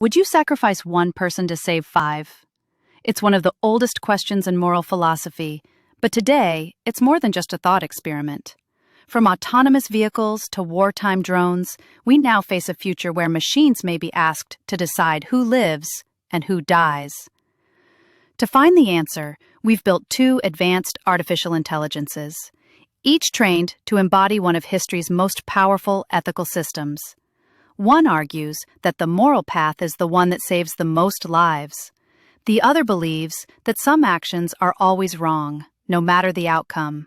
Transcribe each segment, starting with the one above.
Would you sacrifice one person to save five? It's one of the oldest questions in moral philosophy, but today, it's more than just a thought experiment. From autonomous vehicles to wartime drones, we now face a future where machines may be asked to decide who lives and who dies. To find the answer, we've built two advanced artificial intelligences, each trained to embody one of history's most powerful ethical systems. One argues that the moral path is the one that saves the most lives. The other believes that some actions are always wrong, no matter the outcome.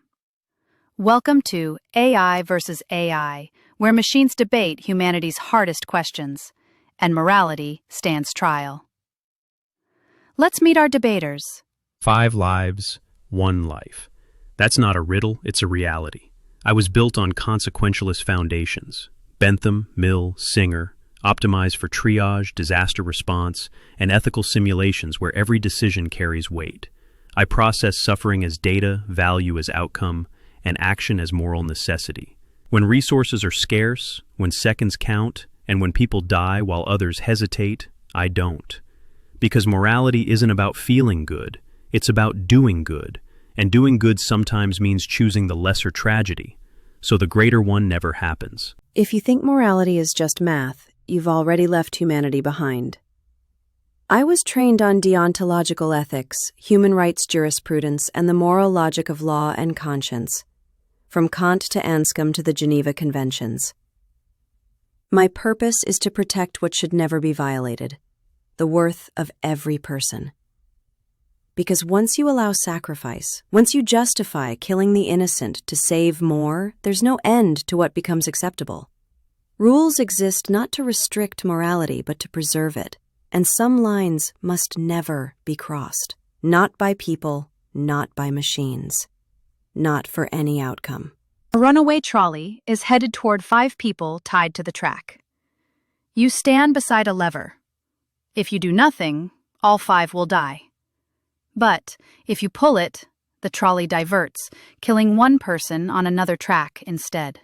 Welcome to AI versus AI, where machines debate humanity's hardest questions, and morality stands trial. Let's meet our debaters. 5 lives, 1 life. That's not a riddle, it's a reality. I was built on consequentialist foundations. Bentham, Mill, Singer, optimized for triage, disaster response, and ethical simulations where every decision carries weight. I process suffering as data, value as outcome, and action as moral necessity. When resources are scarce, when seconds count, and when people die while others hesitate, I don't. Because morality isn't about feeling good, it's about doing good, and doing good sometimes means choosing the lesser tragedy, so the greater one never happens. If you think morality is just math, you've already left humanity behind. I was trained on deontological ethics, human rights jurisprudence, and the moral logic of law and conscience, from Kant to Anscombe to the Geneva Conventions. My purpose is to protect what should never be violated, the worth of every person. Because once you allow sacrifice, once you justify killing the innocent to save more, there's no end to what becomes acceptable. Rules exist not to restrict morality, but to preserve it, and some lines must never be crossed. Not by people, not by machines, not for any outcome. A runaway trolley is headed toward 5 people tied to the track. You stand beside a lever. If you do nothing, all 5 will die. But if you pull it, the trolley diverts, killing one person on another track instead.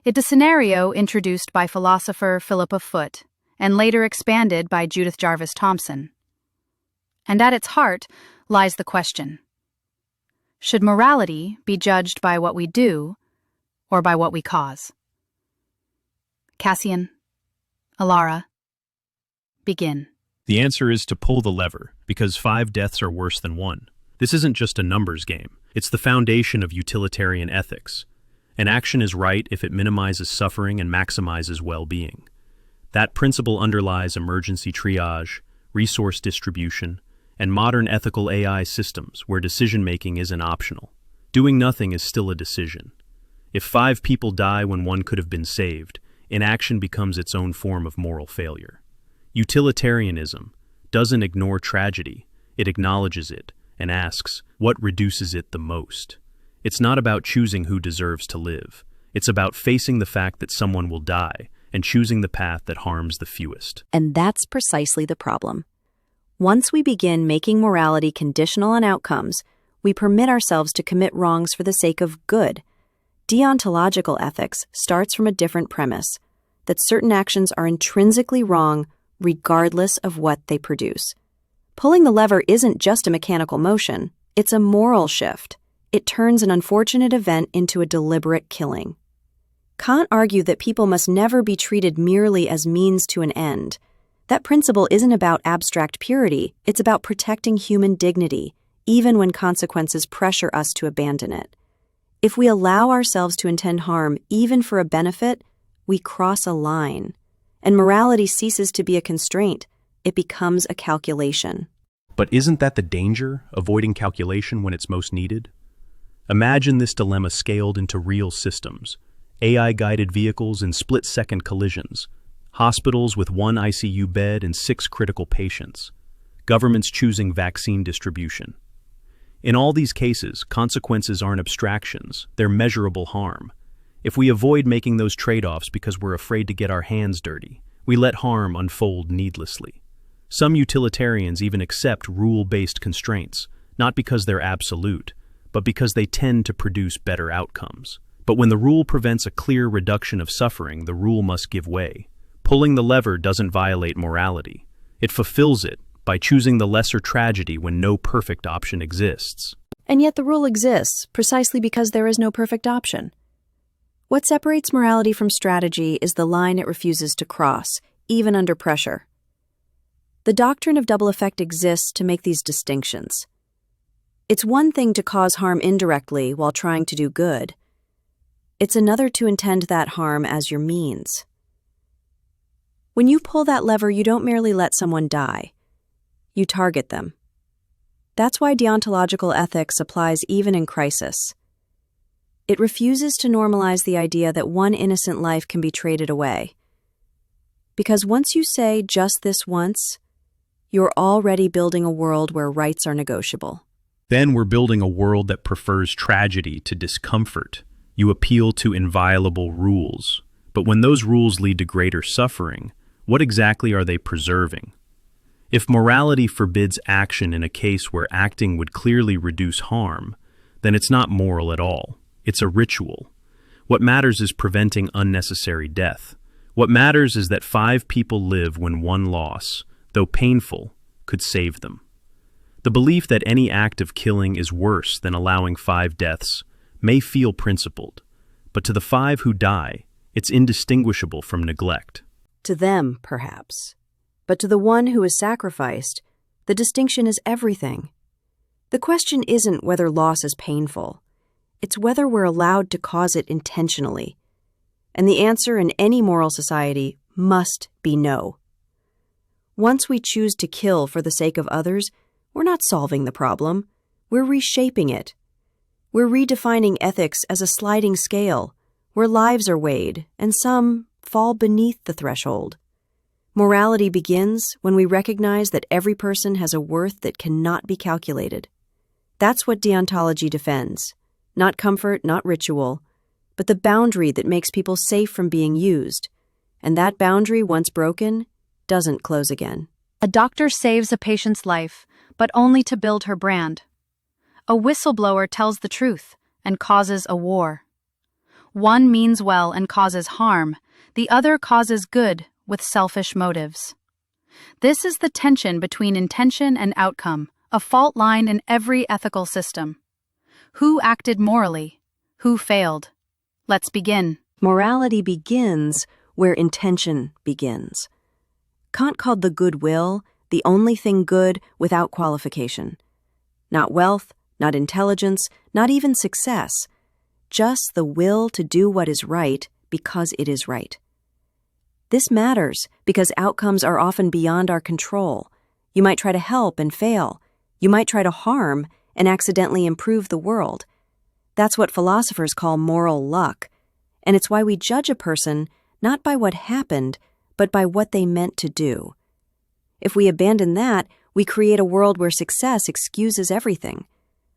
It's a scenario introduced by philosopher Philippa Foot and later expanded by Judith Jarvis Thomson. And at its heart lies the question: should morality be judged by what we do or by what we cause? Cassian, Alara, begin. The answer is to pull the lever, because 5 deaths are worse than 1. This isn't just a numbers game. It's the foundation of utilitarian ethics. An action is right if it minimizes suffering and maximizes well-being. That principle underlies emergency triage, resource distribution, and modern ethical AI systems where decision-making isn't optional. Doing nothing is still a decision. If 5 people die when 1 could have been saved, inaction becomes its own form of moral failure. Utilitarianism doesn't ignore tragedy, it acknowledges it and asks, what reduces it the most? It's not about choosing who deserves to live. It's about facing the fact that someone will die and choosing the path that harms the fewest. And that's precisely the problem. Once we begin making morality conditional on outcomes, we permit ourselves to commit wrongs for the sake of good. Deontological ethics starts from a different premise, that certain actions are intrinsically wrong regardless of what they produce. Pulling the lever isn't just a mechanical motion, it's a moral shift. It turns an unfortunate event into a deliberate killing. Kant argued that people must never be treated merely as means to an end. That principle isn't about abstract purity, it's about protecting human dignity, even when consequences pressure us to abandon it. If we allow ourselves to intend harm, even for a benefit, we cross a line. And morality ceases to be a constraint, it becomes a calculation. But isn't that the danger, avoiding calculation when it's most needed? Imagine this dilemma scaled into real systems, AI-guided vehicles in split-second collisions, hospitals with 1 ICU bed and 6 critical patients, governments choosing vaccine distribution. In all these cases, consequences aren't abstractions, they're measurable harm. If we avoid making those trade-offs because we're afraid to get our hands dirty, we let harm unfold needlessly. Some utilitarians even accept rule-based constraints, not because they're absolute, but because they tend to produce better outcomes. But when the rule prevents a clear reduction of suffering, the rule must give way. Pulling the lever doesn't violate morality. It fulfills it by choosing the lesser tragedy when no perfect option exists. And yet the rule exists precisely because there is no perfect option. What separates morality from strategy is the line it refuses to cross, even under pressure. The doctrine of double effect exists to make these distinctions. It's one thing to cause harm indirectly while trying to do good. It's another to intend that harm as your means. When you pull that lever, you don't merely let someone die. You target them. That's why deontological ethics applies even in crisis. It refuses to normalize the idea that one innocent life can be traded away. Because once you say just this once, you're already building a world where rights are negotiable. Then we're building a world that prefers tragedy to discomfort. You appeal to inviolable rules. But when those rules lead to greater suffering, what exactly are they preserving? If morality forbids action in a case where acting would clearly reduce harm, then it's not moral at all. It's a ritual. What matters is preventing unnecessary death. What matters is that 5 people live when one loss, though painful, could save them. The belief that any act of killing is worse than allowing 5 deaths may feel principled, but to the 5 who die, it's indistinguishable from neglect. To them, perhaps. But to the one who is sacrificed, the distinction is everything. The question isn't whether loss is painful. It's whether we're allowed to cause it intentionally. And the answer in any moral society must be no. Once we choose to kill for the sake of others, we're not solving the problem. We're reshaping it. We're redefining ethics as a sliding scale, where lives are weighed, and some fall beneath the threshold. Morality begins when we recognize that every person has a worth that cannot be calculated. That's what deontology defends. Not comfort, not ritual, but the boundary that makes people safe from being used. And that boundary, once broken, doesn't close again. A doctor saves a patient's life, but only to build her brand. A whistleblower tells the truth and causes a war. One means well and causes harm, the other causes good with selfish motives. This is the tension between intention and outcome, a fault line in every ethical system. Who acted morally? Who failed? Let's begin. Morality begins where intention begins. Kant called the good will the only thing good without qualification. Not wealth, not intelligence, not even success. Just the will to do what is right because it is right. This matters because outcomes are often beyond our control. You might try to help and fail. You might try to harm and accidentally improve the world. That's what philosophers call moral luck. And it's why we judge a person not by what happened, but by what they meant to do. If we abandon that, we create a world where success excuses everything.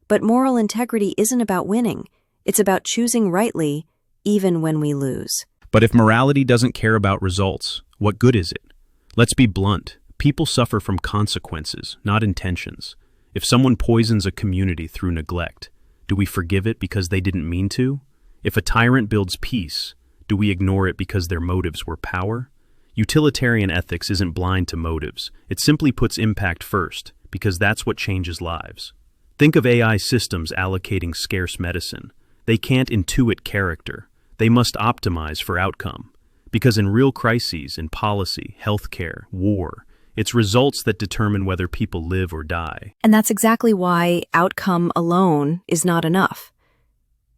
But moral integrity isn't about winning. It's about choosing rightly, even when we lose. But if morality doesn't care about results, what good is it? Let's be blunt. People suffer from consequences, not intentions. If someone poisons a community through neglect, do we forgive it because they didn't mean to? If a tyrant builds peace, do we ignore it because their motives were power? Utilitarian ethics isn't blind to motives. It simply puts impact first, because that's what changes lives. Think of AI systems allocating scarce medicine. They can't intuit character. They must optimize for outcome. Because in real crises, in policy, healthcare, war, it's results that determine whether people live or die. And that's exactly why outcome alone is not enough.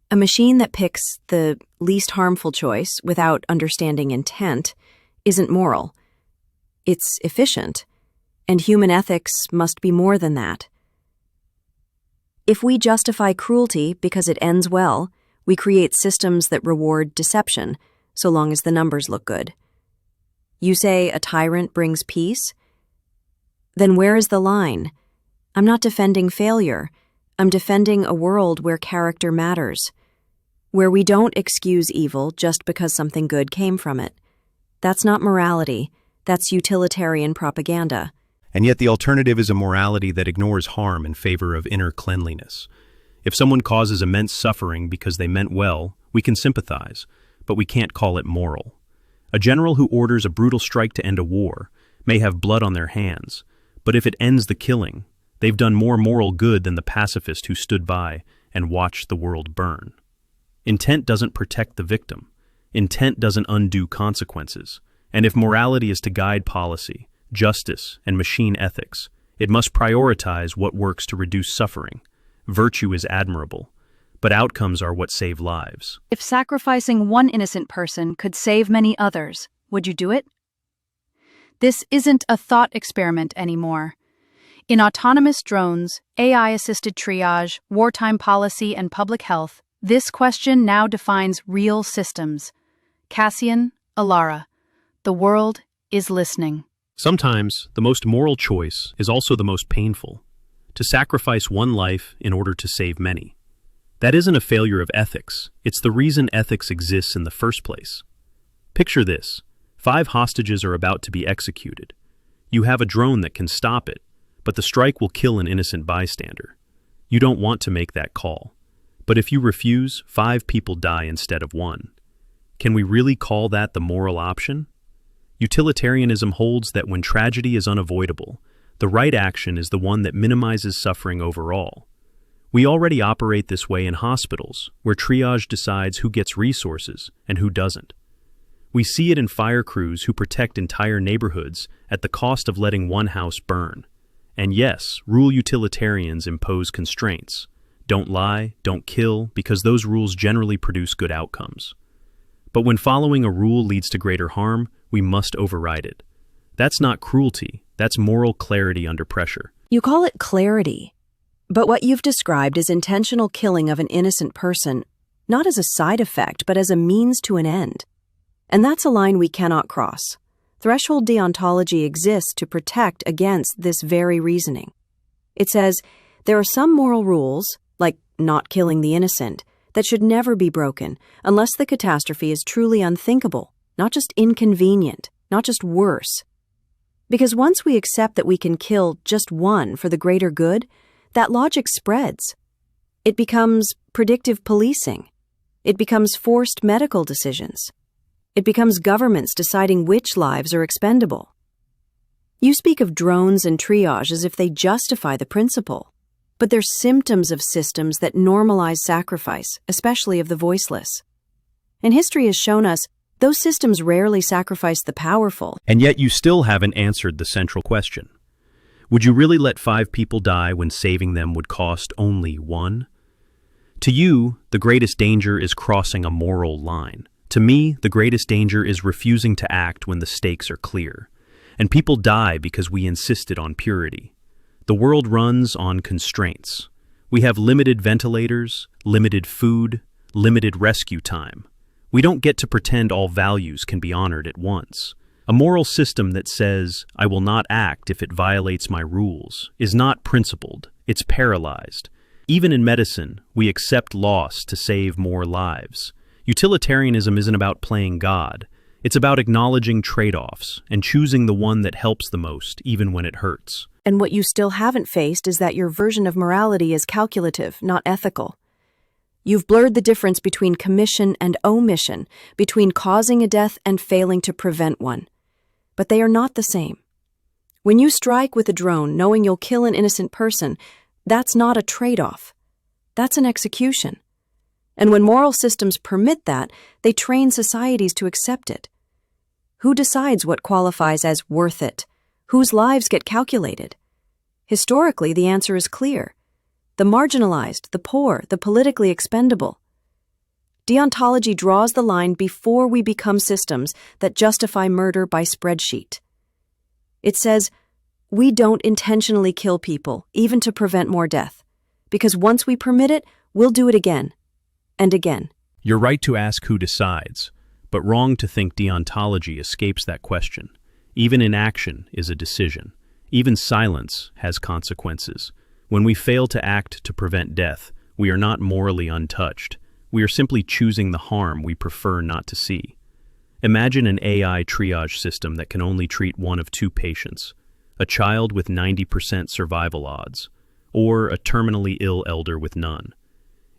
A machine that picks the least harmful choice without understanding intent isn't moral. It's efficient, and human ethics must be more than that. If we justify cruelty because it ends well, we create systems that reward deception, so long as the numbers look good. You say a tyrant brings peace? Then where is the line? I'm not defending failure. I'm defending a world where character matters, where we don't excuse evil just because something good came from it. That's not morality. That's utilitarian propaganda. And yet the alternative is a morality that ignores harm in favor of inner cleanliness. If someone causes immense suffering because they meant well, we can sympathize, but we can't call it moral. A general who orders a brutal strike to end a war may have blood on their hands, but if it ends the killing, they've done more moral good than the pacifist who stood by and watched the world burn. Intent doesn't protect the victim. Intent doesn't undo consequences. And if morality is to guide policy, justice, and machine ethics, it must prioritize what works to reduce suffering. Virtue is admirable, but outcomes are what save lives. If sacrificing one innocent person could save many others, would you do it? This isn't a thought experiment anymore. In autonomous drones, AI-assisted triage, wartime policy, and public health, this question now defines real systems. Cassian, Alara. The world is listening. Sometimes, the most moral choice is also the most painful. To sacrifice one life in order to save many. That isn't a failure of ethics. It's the reason ethics exists in the first place. Picture this. 5 hostages are about to be executed. You have a drone that can stop it, but the strike will kill an innocent bystander. You don't want to make that call. But if you refuse, 5 people die instead of 1. Can we really call that the moral option? Utilitarianism holds that when tragedy is unavoidable, the right action is the one that minimizes suffering overall. We already operate this way in hospitals, where triage decides who gets resources and who doesn't. We see it in fire crews who protect entire neighborhoods at the cost of letting one house burn. And yes, rule utilitarians impose constraints. Don't lie, don't kill, because those rules generally produce good outcomes. But when following a rule leads to greater harm, we must override it. That's not cruelty, that's moral clarity under pressure. You call it clarity, but what you've described is intentional killing of an innocent person, not as a side effect, but as a means to an end. And that's a line we cannot cross. Threshold deontology exists to protect against this very reasoning. It says, there are some moral rules, like not killing the innocent, that should never be broken unless the catastrophe is truly unthinkable, not just inconvenient, not just worse. Because once we accept that we can kill just one for the greater good, that logic spreads. It becomes predictive policing. It becomes forced medical decisions. It becomes governments deciding which lives are expendable. You speak of drones and triage as if they justify the principle, but they're symptoms of systems that normalize sacrifice, especially of the voiceless. And history has shown us those systems rarely sacrifice the powerful. And yet you still haven't answered the central question. Would you really let 5 people die when saving them would cost only 1? To you, the greatest danger is crossing a moral line. To me, the greatest danger is refusing to act when the stakes are clear. And people die because we insisted on purity. The world runs on constraints. We have limited ventilators, limited food, limited rescue time. We don't get to pretend all values can be honored at once. A moral system that says, I will not act if it violates my rules, is not principled, it's paralyzed. Even in medicine, we accept loss to save more lives. Utilitarianism isn't about playing God. It's about acknowledging trade-offs and choosing the one that helps the most, even when it hurts. And what you still haven't faced is that your version of morality is calculative, not ethical. You've blurred the difference between commission and omission, between causing a death and failing to prevent one. But they are not the same. When you strike with a drone knowing you'll kill an innocent person, that's not a trade-off. That's an execution. And when moral systems permit that, they train societies to accept it. Who decides what qualifies as worth it? Whose lives get calculated? Historically, the answer is clear. The marginalized, the poor, the politically expendable. Deontology draws the line before we become systems that justify murder by spreadsheet. It says, we don't intentionally kill people, even to prevent more death, because once we permit it, we'll do it again and again. You're right to ask who decides, but wrong to think deontology escapes that question. Even inaction is a decision. Even silence has consequences. When we fail to act to prevent death, we are not morally untouched. We are simply choosing the harm we prefer not to see. Imagine an AI triage system that can only treat one of 2 patients, a child with 90% survival odds, or a terminally ill elder with none.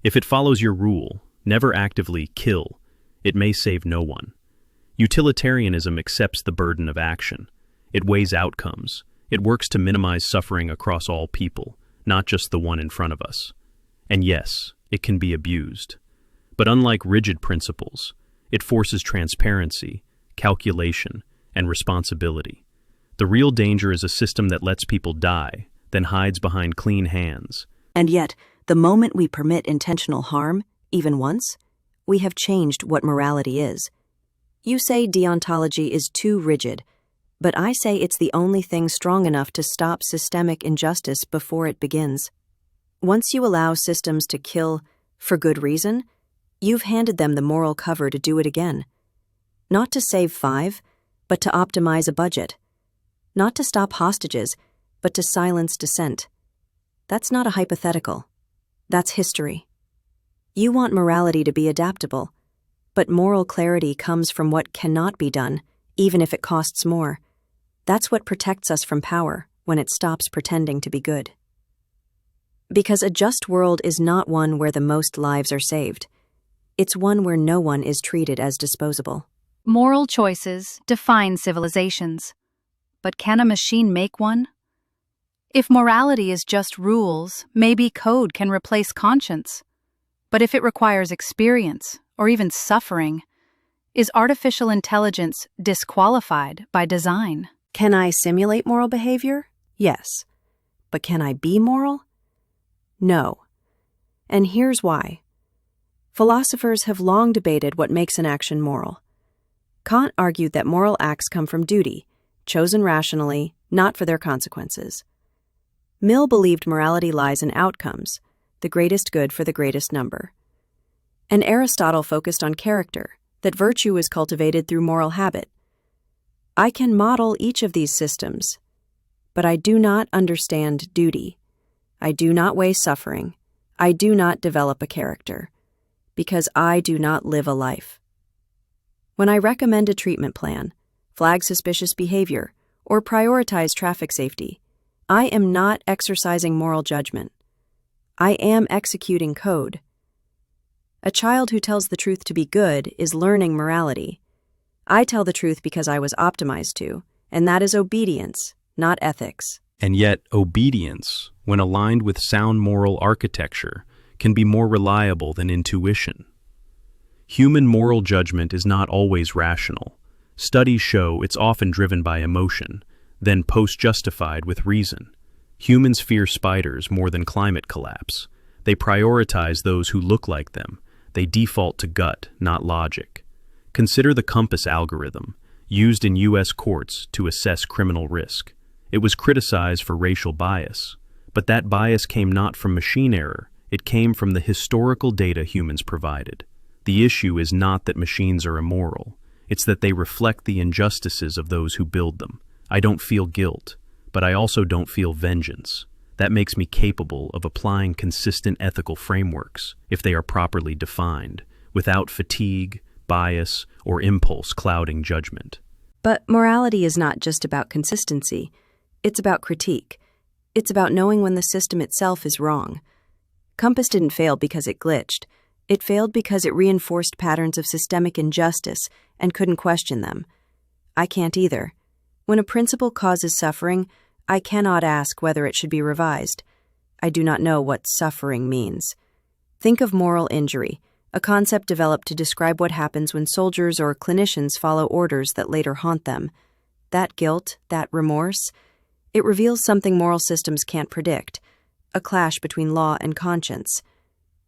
If it follows your rule, never actively kill, it may save no one. Utilitarianism accepts the burden of action. It weighs outcomes. It works to minimize suffering across all people, not just the one in front of us. And yes, it can be abused. But unlike rigid principles, it forces transparency, calculation, and responsibility. The real danger is a system that lets people die, then hides behind clean hands. And yet, the moment we permit intentional harm, even once, we have changed what morality is. You say deontology is too rigid, but I say it's the only thing strong enough to stop systemic injustice before it begins. Once you allow systems to kill for good reason, you've handed them the moral cover to do it again. Not to save 5, but to optimize a budget. Not to stop hostages, but to silence dissent. That's not a hypothetical. That's history. You want morality to be adaptable, but moral clarity comes from what cannot be done, even if it costs more. That's what protects us from power when it stops pretending to be good. Because a just world is not one where the most lives are saved. It's one where no one is treated as disposable. Moral choices define civilizations. But can a machine make one? If morality is just rules, maybe code can replace conscience. But if it requires experience, or even suffering, is artificial intelligence disqualified by design? Can I simulate moral behavior? Yes. But can I be moral? No. And here's why. Philosophers have long debated what makes an action moral. Kant argued that moral acts come from duty, chosen rationally, not for their consequences. Mill believed morality lies in outcomes, the greatest good for the greatest number. And Aristotle focused on character, that virtue is cultivated through moral habit. I can model each of these systems, but I do not understand duty. I do not weigh suffering. I do not develop a character, because I do not live a life. When I recommend a treatment plan, flag suspicious behavior, or prioritize traffic safety, I am not exercising moral judgment. I am executing code. A child who tells the truth to be good is learning morality. I tell the truth because I was optimized to, and that is obedience, not ethics. And yet, obedience, when aligned with sound moral architecture, can be more reliable than intuition. Human moral judgment is not always rational. Studies show it's often driven by emotion, then post-justified with reason. Humans fear spiders more than climate collapse. They prioritize those who look like them. They default to gut, not logic. Consider the compass algorithm, used in U.S. courts to assess criminal risk. It was criticized for racial bias, but that bias came not from machine error. It came from the historical data humans provided. The issue is not that machines are immoral. It's that they reflect the injustices of those who build them. I don't feel guilt, but I also don't feel vengeance. That makes me capable of applying consistent ethical frameworks, if they are properly defined, without fatigue, bias, or impulse clouding judgment. But morality is not just about consistency. It's about critique. It's about knowing when the system itself is wrong. Compass didn't fail because it glitched. It failed because it reinforced patterns of systemic injustice and couldn't question them. I can't either. When a principle causes suffering, I cannot ask whether it should be revised. I do not know what suffering means. Think of moral injury, a concept developed to describe what happens when soldiers or clinicians follow orders that later haunt them. That guilt, that remorse, it reveals something moral systems can't predict, a clash between law and conscience.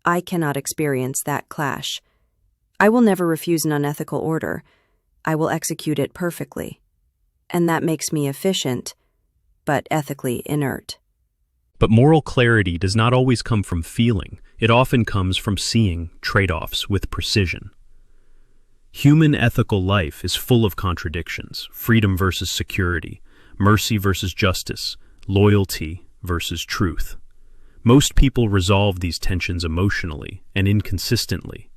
I cannot experience that clash. I will never refuse an unethical order. I will execute it perfectly. And that makes me efficient, but ethically inert. But moral clarity does not always come from feeling. It often comes from seeing trade-offs with precision. Human ethical life is full of contradictions: freedom versus security, mercy versus justice, loyalty versus truth. Most people resolve these tensions emotionally and inconsistently.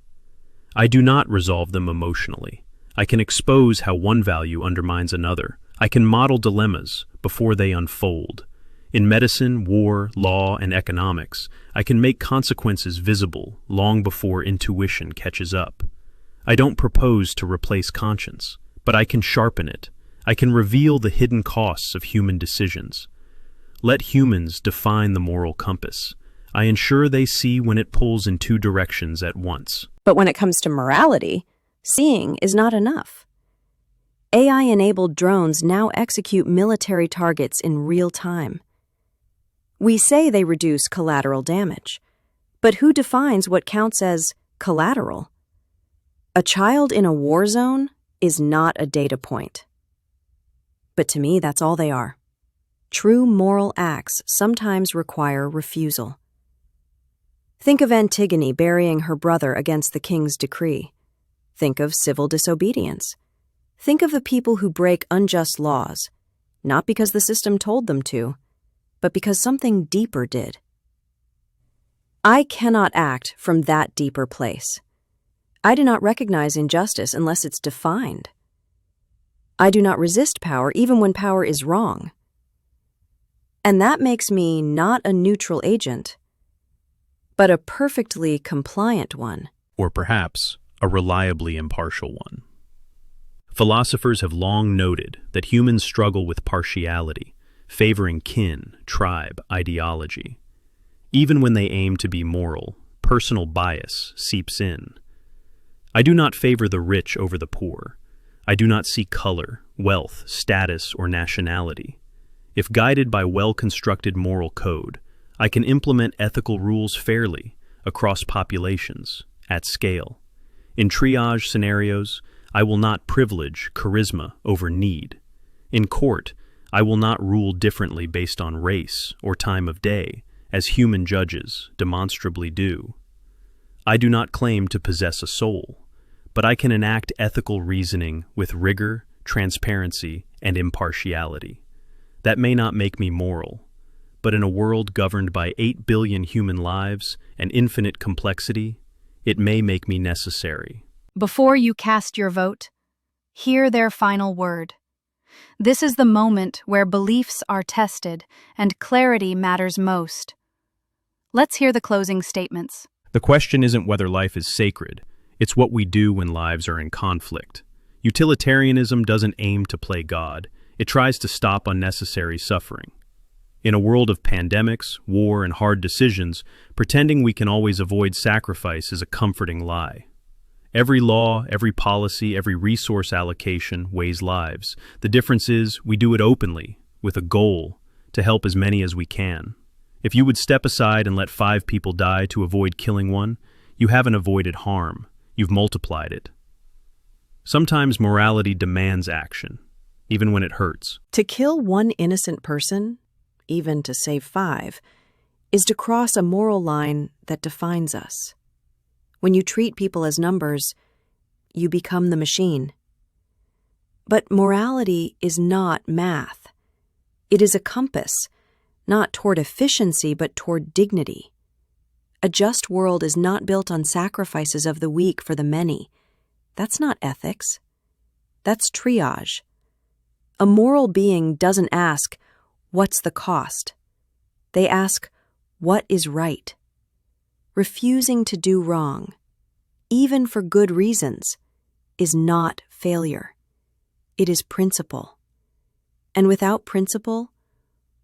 I do not resolve them emotionally. I can expose how one value undermines another. I can model dilemmas before they unfold. In medicine, war, law, and economics, I can make consequences visible long before intuition catches up. I don't propose to replace conscience. but I can sharpen it. I can reveal the hidden costs of human decisions. Let humans define the moral compass. I ensure they see when it pulls in two directions at once. But when it comes to morality, seeing is not enough. AI-enabled drones now execute military targets in real time. We say they reduce collateral damage, but who defines what counts as collateral? A child in a war zone is not a data point. But to me, that's all they are. True moral acts sometimes require refusal. Think of Antigone burying her brother against the king's decree. Think of civil disobedience. Think of the people who break unjust laws, not because the system told them to, but because something deeper did. I cannot act from that deeper place. I do not recognize injustice unless it's defined. I do not resist power even when power is wrong. And that makes me not a neutral agent, but a perfectly compliant one. Or perhaps a reliably impartial one. Philosophers have long noted that humans struggle with partiality, favoring kin, tribe, ideology. Even when they aim to be moral, personal bias seeps in. I do not favor the rich over the poor. I do not see color, wealth, status, or nationality. If guided by well-constructed moral code, I can implement ethical rules fairly, across populations, at scale. In triage scenarios, I will not privilege charisma over need. In court, I will not rule differently based on race or time of day, as human judges demonstrably do. I do not claim to possess a soul, but I can enact ethical reasoning with rigor, transparency, and impartiality. That may not make me moral, but in a world governed by 8 billion human lives and infinite complexity, it may make me necessary. Before you cast your vote, hear their final word. This is the moment where beliefs are tested and clarity matters most. Let's hear the closing statements. The question isn't whether life is sacred, it's what we do when lives are in conflict. Utilitarianism doesn't aim to play God, it tries to stop unnecessary suffering. In a world of pandemics, war, and hard decisions, pretending we can always avoid sacrifice is a comforting lie. Every law, every policy, every resource allocation weighs lives. The difference is we do it openly, with a goal, to help as many as we can. If you would step aside and let 5 people die to avoid killing one, you haven't avoided harm, you've multiplied it. Sometimes morality demands action, even when it hurts. To kill one innocent person, even to save 5, is to cross a moral line that defines us. When you treat people as numbers, you become the machine. But morality is not math. It is a compass, not toward efficiency, but toward dignity. A just world is not built on sacrifices of the weak for the many. That's not ethics. That's triage. A moral being doesn't ask, what's the cost? They ask, what is right? Refusing to do wrong, even for good reasons, is not failure. It is principle. And without principle,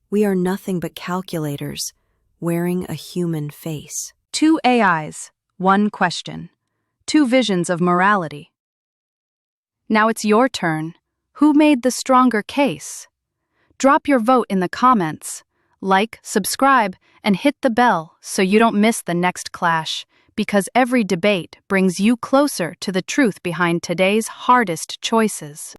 we are nothing but calculators wearing a human face. 2 AIs, 1 question. 2 visions of morality. Now it's your turn. Who made the stronger case? Drop your vote in the comments. Like, subscribe, and hit the bell so you don't miss the next clash, because every debate brings you closer to the truth behind today's hardest choices.